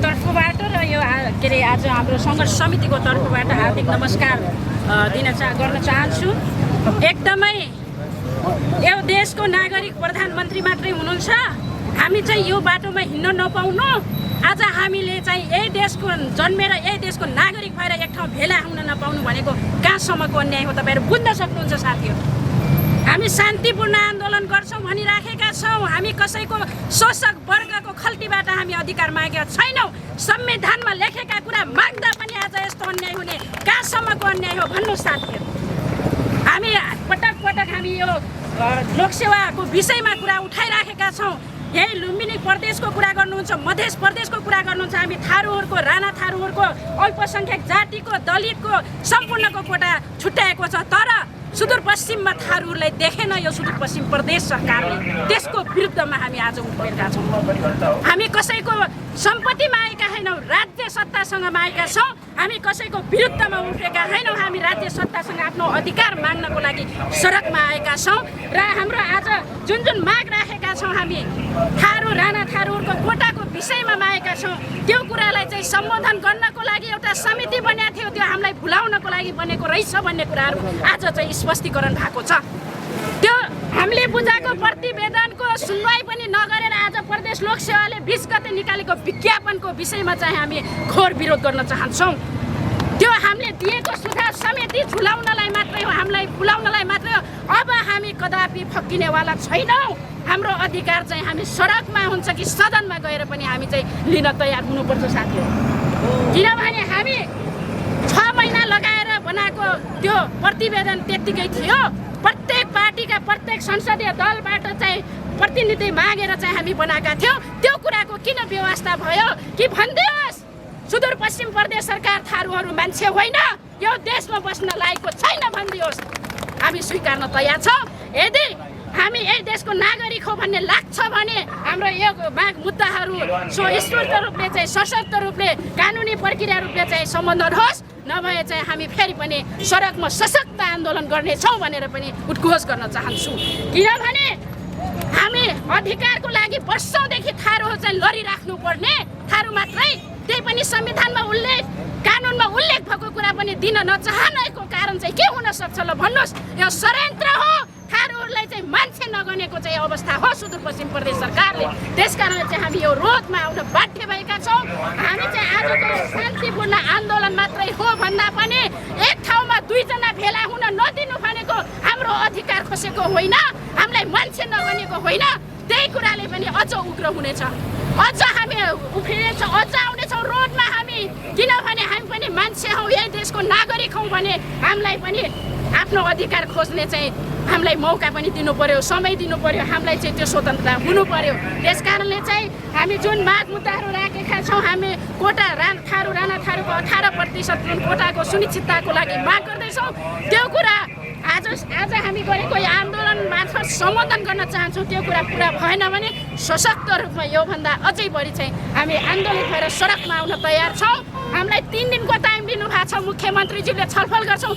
तर्फबाट र यो के अरे आज हाम्रो सङ्घर्ष समितिको तर्फबाट हार्दिक नमस्कार गर्न चाहन्छु। एकदमै यो देशको नागरिक प्रधानमन्त्री मात्रै हुनुहुन्छ। हामी चाहिँ यो बाटोमा हिँड्न नपाउनु, आज हामीले चाहिँ यही देशको जन्मेर यही देशको नागरिक भएर एक ठाउँ भेला हुन नपाउनु भनेको कहाँसम्मको अन्याय हो तपाईँहरू बुझ्न सक्नुहुन्छ साथीहरू। हामी शान्तिपूर्ण आन्दोलन गर्छौँ भनिराखेका छौँ। हामी कसैको शोषक वर्गको खल्तीबाट हामी अधिकार मागेका छैनौँ। संविधानमा लेखेका कुरा माग्दा पनि आज यस्तो अन्याय हुने कहाँसम्मको अन्याय हो भन्नु साथीहरू। हामी पटक पटक हामी यो लोकसेवाको विषयमा कुरा उठाइराखेका छौँ। यही लुम्बिनी प्रदेशको कुरा गर्नुहुन्छ, मध्य प्रदेशको कुरा गर्नुहुन्छ। हामी थारूहरूको, राणा थारूहरूको, अल्पसङ्ख्यक जातिको, दलितको सम्पूर्णको कोटा छुट्याएको छ। तर सुदूरपश्चिममा थारूहरूलाई देखेन यो सुदूरपश्चिम प्रदेश सरकारले। त्यसको विरुद्धमा हामी आज उठेका छौँ। हामी कसैको सम्पत्तिमा आएका होइनौँ, राज्य सत्तासँग आएका छौँ। हामी कसैको विरुद्धमा उठेका होइनौँ। हामी राज्य सत्तासँग आफ्नो अधिकार माग्नको लागि सडकमा आएका छौँ र हाम्रो आज जुन माग राखेका छौँ, हामी थारू राणा थारूहरूको कोटाको विषयमा मागेका छौँ। त्यो कुरालाई चाहिँ सम्बोधन गर्नको लागि एउटा समिति बनेको थियो, त्यो हामीलाई भुलाउनको लागि बनेको रहेछ भन्ने कुराहरू आज चाहिँ स्पष्टीकरण भएको छ। त्यो हामीले बुझाएको प्रतिवेदनको सुनवाई पनि नगरेर आज प्रदेश लोकसेवाले 20 गते निकालेको विज्ञापनको विषयमा चाहिँ हामी घोर विरोध गर्न चाहन्छौँ। त्यो हामीले दिएको सुझाव समिति झुलाउनलाई मात्रै हो, हामीलाई भुलाउनलाई मात्रै हो। अब हामी कदापि फक्किनेवाला छैनौँ। हाम्रो अधिकार चाहिँ हामी सडकमा हुन्छ कि सदनमा गएर पनि हामी चाहिँ लिन तयार हुनुपर्छ साथीहरू। किनभने हामी 6 महिना लगाएर बनाएको त्यो प्रतिवेदन त्यत्तिकै थियो। प्रत्येक पार्टीका प्रत्येक संसदीय दलबाट चाहिँ प्रतिनिधि मागेर चाहिँ हामी बनाएका थियौँ। त्यो कुराको किन व्यवस्था भयो कि भनिदियोस् सुदूरपश्चिम प्रदेश सरकार थारूहरू मान्छे होइन, यो देशमा बस्न लागेको छैन भनिदियोस्। हामी स्वीकार्न तयार छौँ। यदि हामी यही देशको नागरिक हो भन्ने लाग्छ भने हाम्रो यो माग मुद्दाहरू स्वस्फूर्त रूपले चाहिँ सशक्त रूपले कानुनी प्रक्रिया रूपले चाहिँ सम्बोधन होस्, नभए चाहिँ हामी फेरि पनि सडकमा सशक्त आन्दोलन गर्नेछौँ भनेर पनि उद्घोष गर्न चाहन्छु। किनभने हामी अधिकारको लागि वर्षौँदेखि थारूहरू चाहिँ लडिराख्नु पर्ने, थारू मात्रै, त्यही पनि संविधानमा उल्लेख कानुनमा उल्लेख भएको कुरा पनि दिन नचाहनेको कारण चाहिँ के हुन सक्छ ल भन्नुहोस्। यो षड्यन्त्र हो। थारूहरूलाई चाहिँ मान्छे नगनेको चाहिँ अवस्था हो सुदूरपश्चिम प्रदेश सरकारले। त्यसकारणले चाहिँ हामी यो रोधमा आउन बाध्य भएका छौँ। हामी चाहिँ आजको शान्तिपूर्ण आन्दोलन मात्रै हो भन्दा पनि एक ठाउँमा 2 जना भेला हुन नदिनु भनेको हाम्रो अधिकार खोसेको होइन, हामीलाई मान्छे नगनेको होइन। त्यही कुराले पनि अझ उग्र हुनेछ, अझ हामी उफ्रिनेछौँ, अझ आउनेछौँ रोडमा हामी। किनभने हामी पनि मान्छे हौँ, यही देशको नागरिक हौँ भने हामीलाई पनि आफ्नो अधिकार खोज्ने चाहिँ हामीलाई मौका पनि दिनु पर्यो, समय दिनु पर्यो, हामीलाई चाहिँ त्यो स्वतन्त्रता हुनु पर्यो। त्यसकारणले चाहिँ हामी जुन माग मुद्दाहरू राखेका छौँ, हामी कोटा थारू राणा थारूको 18% कोटाको सुनिश्चितताको लागि माग गर्दैछौँ। त्यो कुरा आज हामी गरेको यो आन्दोलन मार्फत सम्बोधन गर्न चाहन्छौँ। त्यो कुरा पुरा भएन भने सशक्त रूपमा योभन्दा अझै बढी चाहिँ हामी आन्दोलित भएर सडकमा आउन तयार छौँ। हामीलाई 3 दिनको टाइम दिनुभएको छ, मुख्यमन्त्रीज्यूले छलफल गर्छौँ।